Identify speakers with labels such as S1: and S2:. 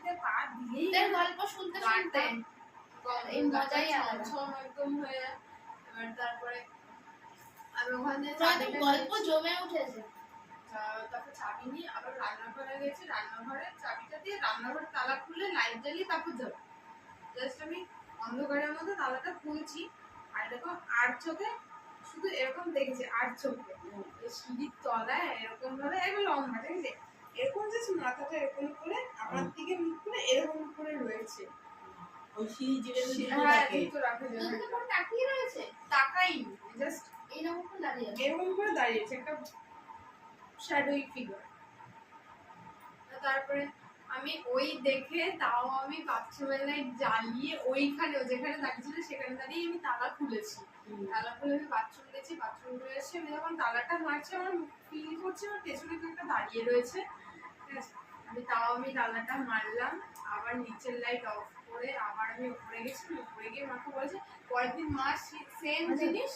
S1: সিঁড়িতে পা দিয়েই
S2: তার গল্প শুনতে শুনতে এই মজাই আলাদা
S1: ছম একদম হয়ে যায়। এবার তারপরে আমি ওখানে
S2: গল্প জমে উঠেছে।
S1: তারপর চাবি নিয়ে আবার রান্নাঘরে গেছি, রান্নাঘরের চাবিটা দিয়ে রান্নাঘরের তালা খুলে লাইট জ্বালিয়ে তারপর যাবো। জাস্ট আমি অন্ধকারের মধ্যে তালাটা খুলছি আর এরকম আর চোখে শুধু এরকম দেখেছি, আর চোখে সিঁড়ির তলায় এরকম ভাবে একদম লম্বা, ঠিক আছে, এরকম জাস্ট মাথাটা এরকম করে আমার দিকে মুখ করে এরকম করে রয়েছে।
S3: ওই সিঁড়ি জুড়ে
S1: হ্যাঁ জুতো রাখা
S2: তুমি
S1: যাবে,
S2: তো পুরো তাকিয়ে রয়েছে,
S1: তাকাইনি, জাস্ট
S2: এইরকম করে দাঁড়িয়ে আছে।
S1: এরকম করে দাঁড়িয়েছে একটা শ্যাডোই ফিগার। তারপরে আমি ওই দেখে তাও আমি বাথরুমের লাইট জ্বালিয়ে ওইখানে যেখানে দাঁড়িয়েছিল সেখানে দাঁড়িয়ে আমি তালা খুলেছি। তালা খুলে আমি বাথরুম গেছি, বাথরুম করে এসে আমি যখন তালাটা মারছি আমার ফিল করছি আমার পেছনে কেউ একটা দাঁড়িয়ে রয়েছে, ঠিক আছে। আমি তালাটা মারলাম, আবার নিচের লাইট অফ করে আবার আমি উপরে গেছি, উপরে গিয়ে মাকে বলেছি। পরের দিন মা সেম জিনিস